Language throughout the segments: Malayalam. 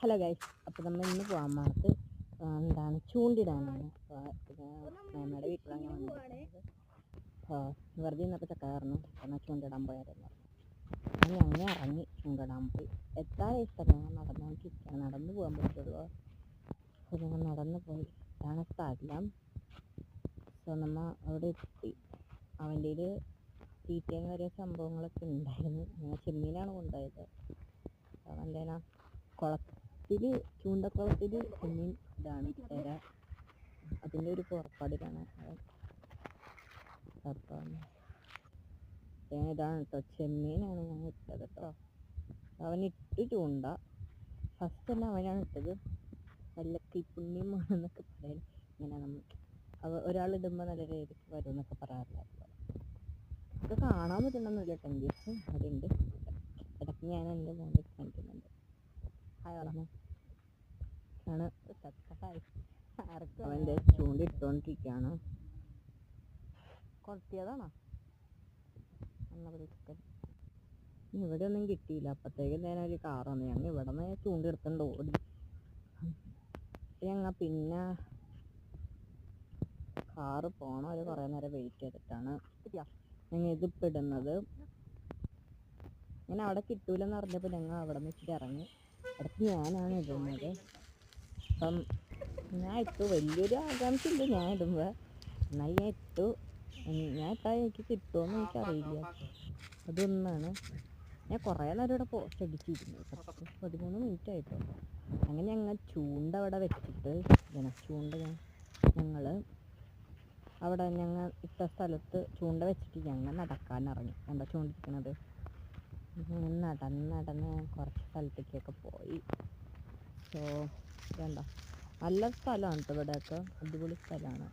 ഹലോ ഗൈസ്, അപ്പോൾ നമ്മൾ ഇന്ന് പോകാൻ മാർക്ക് എന്താണ് ചൂണ്ടിടാനാണ്. നമ്മുടെ വീട്ടിലാണ് വന്നിരിക്കുന്നത്. വെറുതെ ഇന്നപ്പോൾ ചക്കാറുന്നു എന്നാൽ ചൂണ്ടിടാൻ പോയായിരുന്നു. അങ്ങനെ ഇറങ്ങി ചൂണ്ടിടാൻ പോയി. എത്താൻ ഇഷ്ടം നടന്നുകൊണ്ടിരിക്കുകയാണ്. നടന്നു പോകാൻ പറ്റുള്ളൂ. അപ്പോൾ ഞങ്ങൾ നടന്നു പോയി. ഇതാണ് സ്ഥലം. സോ നമ്മൾ അവിടെ എത്തി. അവൻ്റെ തീറ്റയും വരെ സംഭവങ്ങളൊക്കെ ഉണ്ടായിരുന്നു. ഞങ്ങൾ ചെമ്മീനാണ് കൊണ്ടുപോയത്. അവൻ്റെ കുളത്തിൽ ചൂണ്ടക്കുളത്തിൽ ചെമ്മീൻ ഇതാണ് തര. അതിൻ്റെ ഒരു പുറപ്പാടിലാണ്. അപ്പം ഇതാണ് കേട്ടോ, ചെമ്മീനാണ് ഞാൻ ഇട്ടത് കേട്ടോ. അവനിട്ട് ചൂണ്ട ഫസ്റ്റ് തന്നെ അവനാണ് ഇട്ടത്. നല്ല കൈപ്പുണ്യമാണെന്നൊക്കെ പറയാൻ ഇങ്ങനെ നമ്മൾ ഒരാളിടുമ്പോൾ നല്ല രീതിക്ക് വരും എന്നൊക്കെ പറയാറില്ല. ഇത് കാണാൻ പറ്റുന്നൊന്നുമില്ല. ടെൻഗീസ് അതുണ്ട്. ഇടയ്ക്ക് ഞാൻ എൻ്റെ മോനെ കാണിക്കുന്നുണ്ട്. ആണ് അവൻ്റെ ചൂണ്ടിട്ടുകൊണ്ടിരിക്കുകയാണ്. കൊത്തിയതാണോ? ഇവിടെ ഒന്നും കിട്ടിയില്ല. അപ്പത്തേക്കും ഞാൻ ഒരു കാർ വന്നു. ഞങ്ങൾ ഇവിടെ നിന്ന് ചൂണ്ടെടുത്തുകൊണ്ട് ഓടി. ഞങ്ങൾ പിന്നെ കാറ് പോകണം. ഒരു കുറേ നേരം വെയിറ്റ് ചെയ്തിട്ടാണ് ഞങ്ങൾ ഇതിപ്പോൾ ഇടുന്നത്. ഞാൻ അവിടെ കിട്ടൂലെന്ന് പറഞ്ഞപ്പോൾ ഞങ്ങൾ അവിടെ നിന്ന് വെച്ചിട്ട് ഇറങ്ങി. ഇടയ്ക്ക് ഞാനാണ് ഇടുന്നത്. അപ്പം ഞാൻ ഇട്ടു. വലിയൊരു ആകാംക്ഷ ഉണ്ട് ഞാൻ ഇടുമ്പോൾ. എന്നാൽ ഞാൻ ഇട്ടു. ഞാൻ ഇട്ടാൽ എനിക്ക് കിട്ടുമെന്ന് എനിക്കറിയില്ല. അതൊന്നാണ്. ഞാൻ കുറേ നേരം ഇവിടെ പോസ്റ്റ് അടിച്ചിരുന്നു. 13 മിനിറ്റ് ആയിട്ടോ. അങ്ങനെ ഞങ്ങൾ ചൂണ്ട അവിടെ വെച്ചിട്ട് ചൂണ്ട ഞങ്ങൾ അവിടെ ഞങ്ങൾ ഇട്ട സ്ഥലത്ത് ചൂണ്ട വെച്ചിട്ട് ഞങ്ങൾ നടക്കാനിറങ്ങി. എന്താ ചൂണ്ടിരിക്കണത്? നടന്ന് കുറച്ച് സ്ഥലത്തേക്കൊക്കെ പോയി. സോ വേണ്ട, നല്ല സ്ഥലമാണ് കേട്ടോ. ഇവിടെയൊക്കെ അടിപൊളി സ്ഥലമാണ്.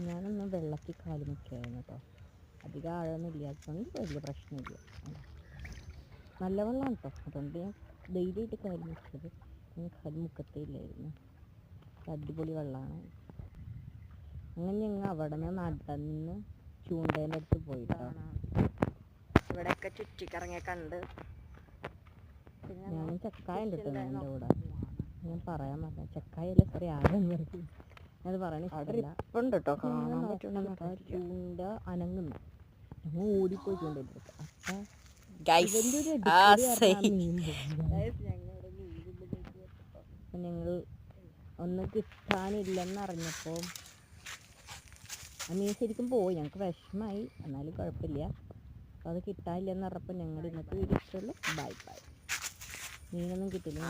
ഞാനൊന്ന് വെള്ളത്തിൽ കാല് മുക്കിയായിരുന്നു കേട്ടോ. അധികം ആഴമൊന്നും ഇല്ലാത്തതുകൊണ്ട് വലിയ പ്രശ്നമില്ല. നല്ല വെള്ളമാണ് കേട്ടോ. അതുകൊണ്ട് ഞാൻ ധൈര്യമായിട്ട് കാല് മുക്കിയത്. ഞാൻ കാല് മുക്കത്തേ ഇല്ലായിരുന്നു. അടിപൊളി വെള്ളമാണ്. അങ്ങനെ ഞങ്ങൾ അവിടെ നിന്ന് നടന്ന് ചൂണ്ടേൻ്റെ അടുത്ത് പോയിട്ടാണ്. ഇവിടെയൊക്കെ ചുറ്റിക്കറങ്ങിയ കണ്ട്. ഞാൻ ചക്കായ ഉണ്ട് കേട്ടോ എൻ്റെ കൂടെ. ഞാൻ പറയാൻ പറ്റില്ല. ചക്കായല്ല, സോറി, ആരെന്ന് പറയും. അത് പറയണ ഇഷ്ടമുണ്ട് കേട്ടോ. കാണാൻ പറ്റുന്ന ചൂണ്ട അനങ്ങുന്നു. ഞങ്ങൾ ഓടിപ്പോയി ചൂണ്ടയിലെടുത്ത്. അപ്പം ഞങ്ങൾ ഒന്നും കിട്ടാനില്ലെന്നറിഞ്ഞപ്പോൾ മീൻ ശരിക്കും പോയി. ഞങ്ങൾക്ക് വിഷമമായി. എന്നാലും കുഴപ്പമില്ല. അപ്പോൾ അത് കിട്ടാനില്ലെന്ന് പറഞ്ഞപ്പോൾ ഞങ്ങൾ ഇന്നത്തെ വീഡിയോ ഇഷ്ടമുള്ളൂ. Bye bye. മീനൊന്നും കിട്ടില്ല.